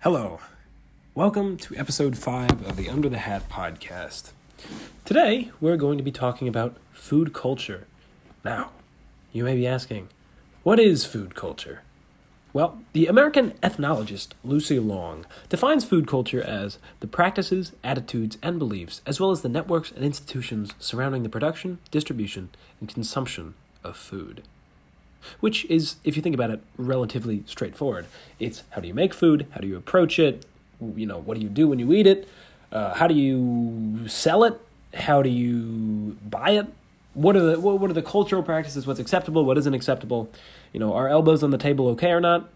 Hello. Welcome to episode 5 of the Under the Hat podcast. Today, we're going to be talking about food culture. Now, you may be asking, what is food culture? Well, the American ethnologist Lucy Long defines food culture as the practices, attitudes, and beliefs, as well as the networks and institutions surrounding the production, distribution, and consumption of food. Which is, if you think about it, relatively straightforward. It's how do you make food? How do you approach it? What do you do when you eat it? How do you sell it? How do you buy it? What are the cultural practices? What's acceptable? What isn't acceptable? Are elbows on the table okay or not?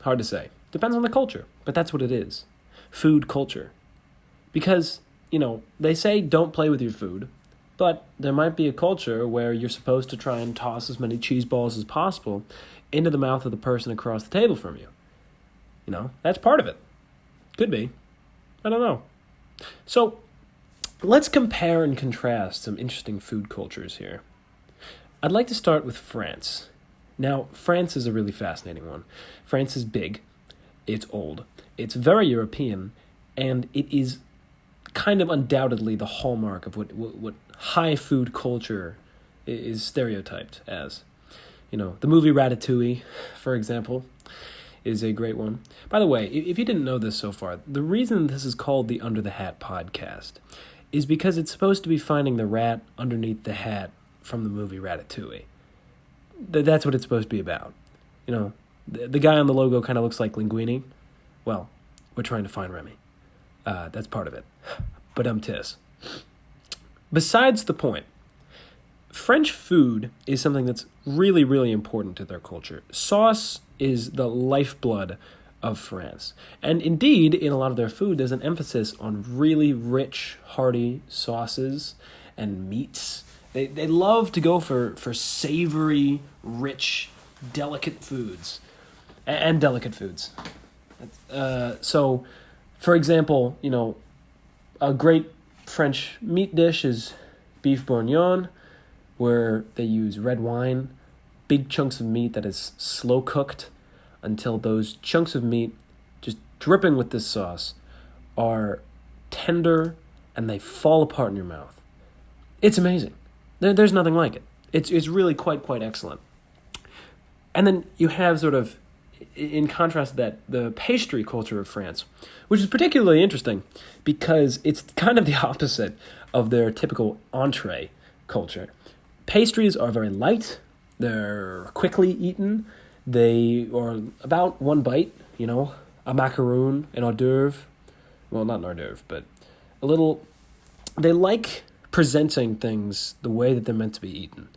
Hard to say. Depends on the culture, but that's what it is. Food culture. Because, they say don't play with your food, but there might be a culture where you're supposed to try and toss as many cheese balls as possible into the mouth of the person across the table from you. That's part of it. Could be. I don't know. So, let's compare and contrast some interesting food cultures here. I'd like to start with France. Now, France is a really fascinating one. France is big, it's old, it's very European, and it is kind of undoubtedly the hallmark of what high food culture is stereotyped as. The movie Ratatouille, for example, is a great one. By the way, if you didn't know this so far, the reason this is called the Under the Hat podcast is because it's supposed to be finding the rat underneath the hat from the movie Ratatouille. That's what it's supposed to be about. The guy on the logo kind of looks like Linguini. Well, we're trying to find Remy. That's part of it. But tis. Besides the point, French food is something that's really, really important to their culture. Sauce is the lifeblood of France. And indeed, in a lot of their food, there's an emphasis on really rich, hearty sauces and meats. They love to go for savory, rich, delicate foods. And delicate foods. So, for example, a great French meat dish is beef bourguignon, where they use red wine, big chunks of meat that is slow cooked until those chunks of meat, just dripping with this sauce, are tender and they fall apart in your mouth. It's amazing. There's nothing like it. It's really quite excellent. And then you have sort of, in contrast to that, the pastry culture of France, which is particularly interesting because it's kind of the opposite of their typical entree culture. Pastries are very light, they're quickly eaten, they are about one bite, a macaroon, an hors d'oeuvre, well, not an hors d'oeuvre, but they like presenting things the way that they're meant to be eaten.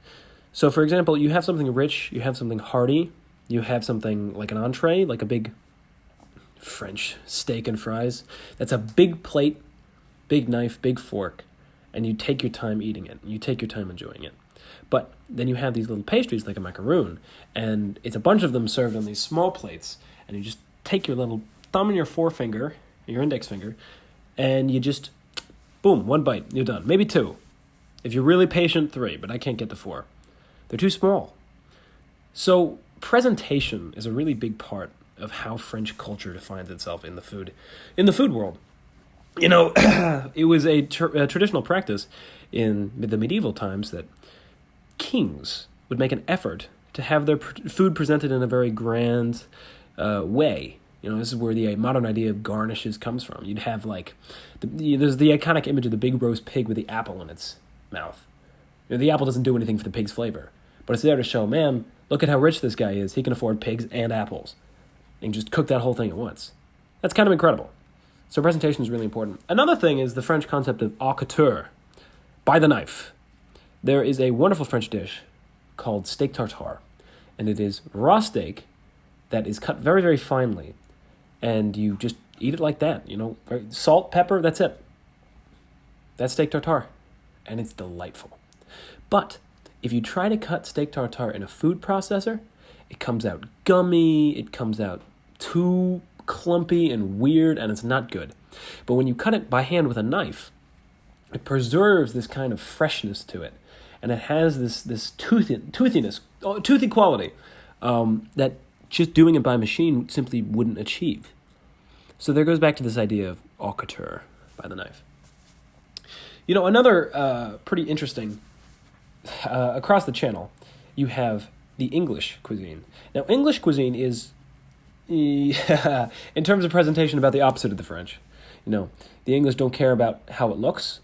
So, for example, you have something rich, you have something hearty, you have something like an entree, like a big French steak and fries. That's a big plate, big knife, big fork, and you take your time eating it. You take your time enjoying it. But then you have these little pastries like a macaroon, and it's a bunch of them served on these small plates, and you just take your little thumb and your forefinger, your index finger, and you just, boom, one bite, you're done. Maybe two. If you're really patient, 3, but I can't get to 4. They're too small. So presentation is a really big part of how French culture defines itself in the food world. It was a traditional practice in the medieval times that kings would make an effort to have their food presented in a very grand way. This is where the modern idea of garnishes comes from. You'd have there's the iconic image of the big roast pig with the apple in its mouth. The apple doesn't do anything for the pig's flavor, but it's there to show, man, look at how rich this guy is. He can afford pigs and apples. And just cook that whole thing at once. That's kind of incredible. So presentation is really important. Another thing is the French concept of haute couture, by the knife. There is a wonderful French dish called steak tartare, and it is raw steak that is cut very, very finely, and you just eat it like that, salt, pepper, that's it. That's steak tartare, and it's delightful. But if you try to cut steak tartare in a food processor, it comes out gummy, it comes out too clumpy and weird, and it's not good. But when you cut it by hand with a knife, it preserves this kind of freshness to it, and it has this toothy quality that just doing it by machine simply wouldn't achieve. So there goes back to this idea of haute couture, by the knife. Another pretty interesting, across the channel, you have the English cuisine. Now, English cuisine is, in terms of presentation, about the opposite of the French. The English don't care about how it looks.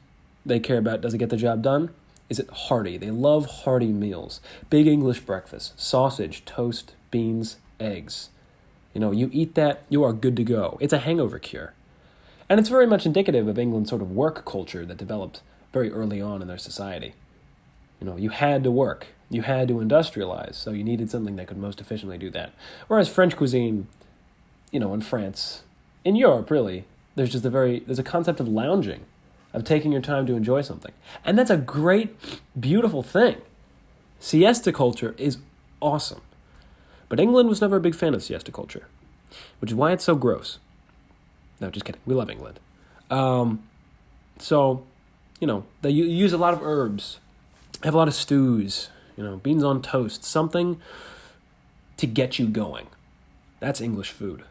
They care about, does it get the job done? Is it hearty? They love hearty meals. Big English breakfast, sausage, toast, beans, eggs. You eat that, you are good to go. It's a hangover cure. And it's very much indicative of England's sort of work culture that developed very early on in their society. You had to work. You had to industrialize, so you needed something that could most efficiently do that. Whereas French cuisine, in France, in Europe really, there's a concept of lounging, of taking your time to enjoy something. And that's a great, beautiful thing. Siesta culture is awesome. But England was never a big fan of siesta culture, which is why it's so gross. No, just kidding. We love England. They use a lot of herbs, have a lot of stews, beans on toast, something to get you going. That's English food.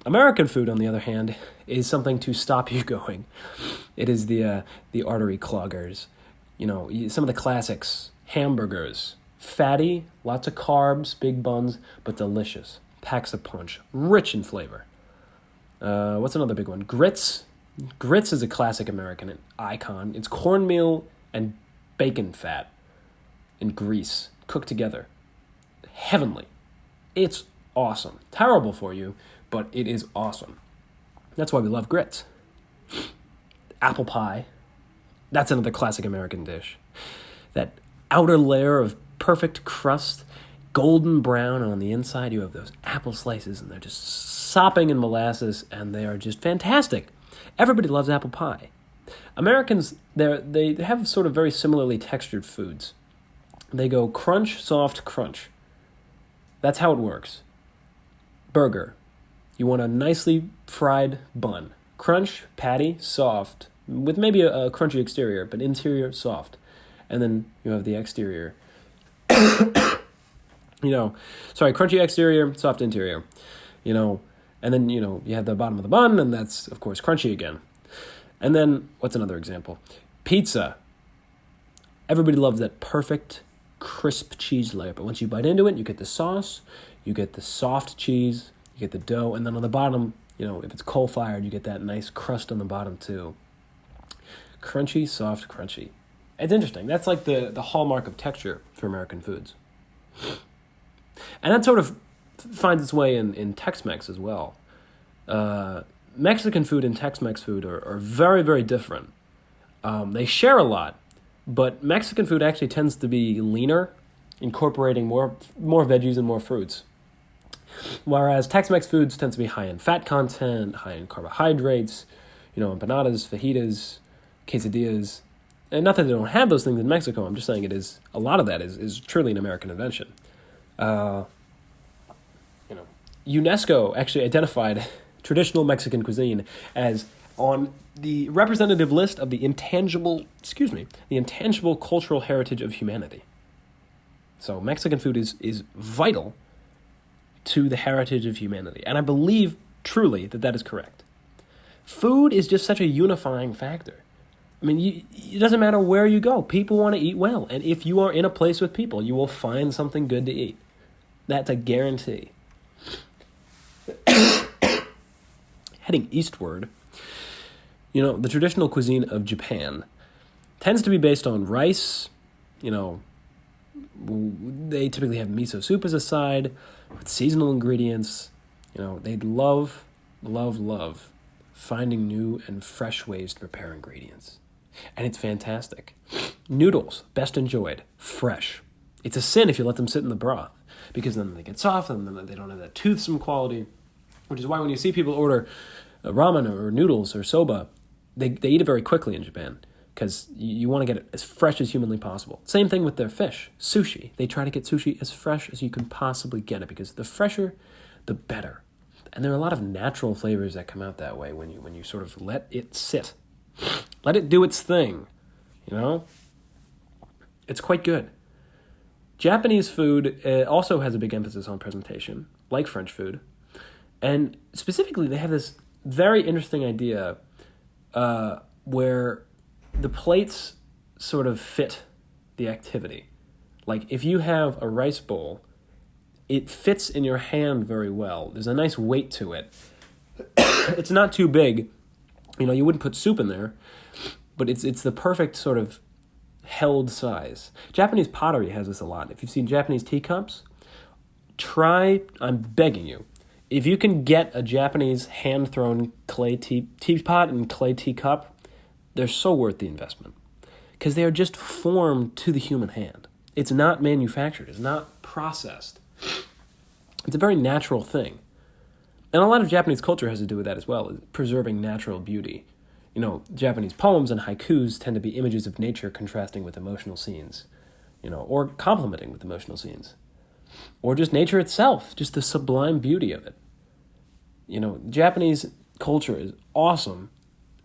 American food, on the other hand, is something to stop you going. It is the artery cloggers. Some of the classics, hamburgers, fatty, lots of carbs, big buns, but delicious. Packs a punch, rich in flavor. What's another big one? Grits. Grits is a classic American icon. It's cornmeal and bacon fat and grease cooked together. Heavenly. It's awesome. Terrible for you, but it is awesome. That's why we love grits. Apple pie. That's another classic American dish. That outer layer of perfect crust, golden brown, and on the inside you have those apple slices, and they're just sopping in molasses, and they are just fantastic. Everybody loves apple pie. Americans, they have sort of very similarly textured foods. They go crunch, soft, crunch. That's how it works. Burger. You want a nicely fried bun. Crunch, patty, soft, with maybe a crunchy exterior, but interior soft. And then you have the exterior. Crunchy exterior, soft interior. And then, you have the bottom of the bun, and that's, of course, crunchy again. And then, what's another example? Pizza. Everybody loves that perfect, crisp cheese layer, but once you bite into it, you get the sauce, you get the soft cheese, you get the dough, and then on the bottom, if it's coal-fired, you get that nice crust on the bottom, too. Crunchy, soft, crunchy. It's interesting. That's like the hallmark of texture for American foods. And that sort of finds its way in Tex-Mex as well. Mexican food and Tex-Mex food are very, very different. They share a lot, but Mexican food actually tends to be leaner, incorporating more veggies and more fruits. Whereas Tex-Mex foods tend to be high in fat content, high in carbohydrates, empanadas, fajitas, quesadillas. And not that they don't have those things in Mexico, I'm just saying a lot of that is truly an American invention. UNESCO actually identified traditional Mexican cuisine as on the representative list of the intangible cultural heritage of humanity. So Mexican food is vital to the heritage of humanity. And I believe truly that is correct. Food is just such a unifying factor. I mean, it doesn't matter where you go. People want to eat well. And if you are in a place with people, you will find something good to eat. That's a guarantee. Heading eastward, the traditional cuisine of Japan tends to be based on rice. They typically have miso soup as a side with seasonal ingredients. They love finding new and fresh ways to prepare ingredients. And it's fantastic. Noodles, best enjoyed, fresh. It's a sin if you let them sit in the broth, because then they get soft and then they don't have that toothsome quality, which is why when you see people order ramen or noodles or soba, they eat it very quickly in Japan, because you want to get it as fresh as humanly possible. Same thing with their fish. Sushi. They try to get sushi as fresh as you can possibly get it, because the fresher, the better. And there are a lot of natural flavors that come out that way when you sort of let it sit. Let it do its thing, It's quite good. Japanese food also has a big emphasis on presentation, like French food. And specifically, they have this very interesting idea where the plates sort of fit the activity. Like if you have a rice bowl, it fits in your hand very well. There's a nice weight to it. It's not too big. You wouldn't put soup in there, but it's the perfect sort of held size. Japanese pottery has this a lot. If you've seen Japanese teacups, I'm begging you, if you can get a Japanese hand-thrown clay teapot and clay teacup, they're so worth the investment because they are just formed to the human hand. It's not manufactured. It's not processed. It's a very natural thing. And a lot of Japanese culture has to do with that as well, preserving natural beauty. Japanese poems and haikus tend to be images of nature contrasting with emotional scenes, or complementing with emotional scenes. Or just nature itself, just the sublime beauty of it. Japanese culture is awesome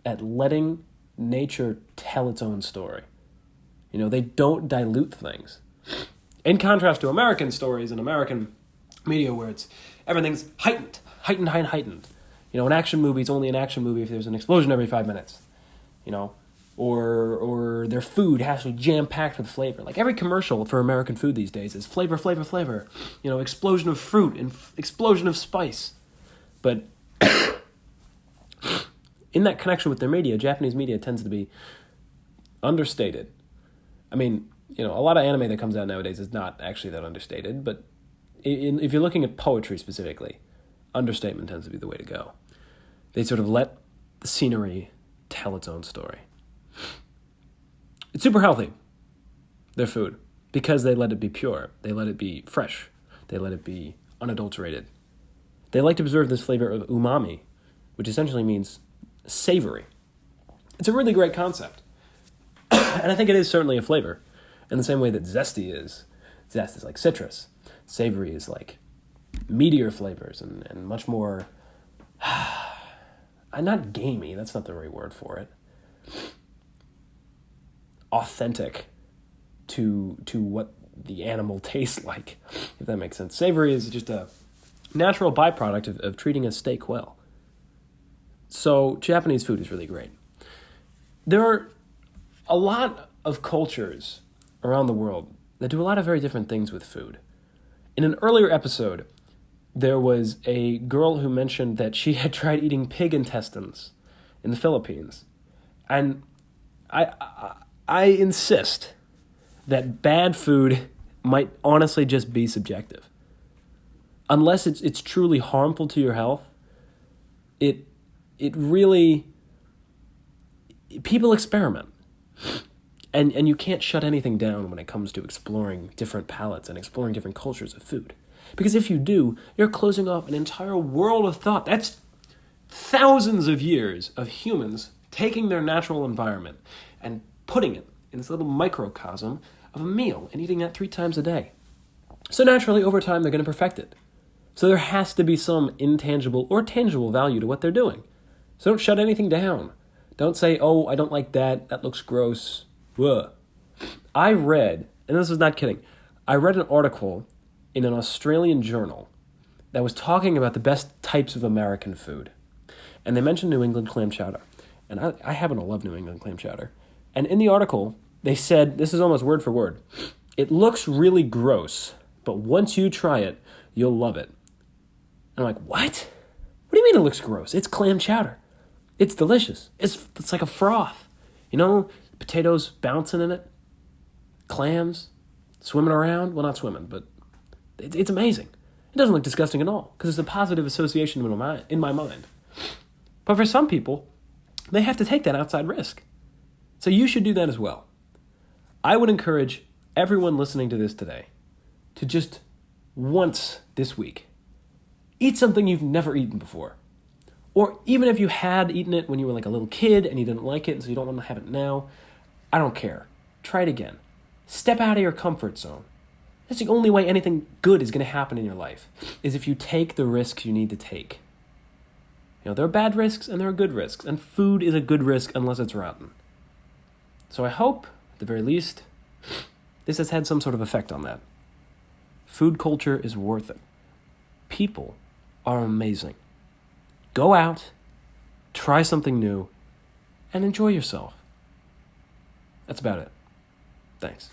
at letting nature tell its own story. They don't dilute things. In contrast to American stories and American media where everything's heightened. An action movie is only an action movie if there's an explosion every 5 minutes. Or their food has to be jam-packed with flavor. Like every commercial for American food these days is flavor. Explosion of fruit and explosion of spice. But in that connection with their media, Japanese media tends to be understated. I mean, a lot of anime that comes out nowadays is not actually that understated, but if you're looking at poetry specifically, understatement tends to be the way to go. They sort of let the scenery tell its own story. It's super healthy, their food, because they let it be pure. They let it be fresh. They let it be unadulterated. They like to preserve this flavor of umami, which essentially means savory. It's a really great concept. And I think it is certainly a flavor, in the same way that zesty is. Zest is like citrus. Savory is like meatier flavors and much more, not gamey, that's not the right word for it, authentic to what the animal tastes like, if that makes sense. Savory is just a natural byproduct of treating a steak well. So Japanese food is really great. There are a lot of cultures around the world that do a lot of very different things with food. In an earlier episode, there was a girl who mentioned that she had tried eating pig intestines in the Philippines. And I insist that bad food might honestly just be subjective. Unless it's truly harmful to your health, it really, people experiment. And you can't shut anything down when it comes to exploring different palates and exploring different cultures of food. Because if you do, you're closing off an entire world of thought. That's thousands of years of humans taking their natural environment and putting it in this little microcosm of a meal and eating that 3 times a day. So naturally, over time, they're going to perfect it. So there has to be some intangible or tangible value to what they're doing. So don't shut anything down. Don't say, oh, I don't like that. That looks gross. Ugh. I read, and this is not kidding, I read an article in an Australian journal that was talking about the best types of American food. And they mentioned New England clam chowder. And I happen to love New England clam chowder. And in the article, they said, this is almost word for word, it looks really gross, but once you try it, you'll love it. And I'm like, what? What do you mean it looks gross? It's clam chowder. It's delicious. It's like a froth. Potatoes bouncing in it, clams swimming around. Well, not swimming, but it's amazing. It doesn't look disgusting at all because it's a positive association in my mind. But for some people, they have to take that outside risk. So you should do that as well. I would encourage everyone listening to this today to just once this week eat something you've never eaten before. Or even if you had eaten it when you were like a little kid and you didn't like it and so you don't want to have it now, I don't care. Try it again. Step out of your comfort zone. That's the only way anything good is going to happen in your life, is if you take the risks you need to take. There are bad risks and there are good risks, and food is a good risk unless it's rotten. So I hope, at the very least, this has had some sort of effect on that. Food culture is worth it. People are amazing. Go out try something new, and enjoy yourself. That's about it. Thanks.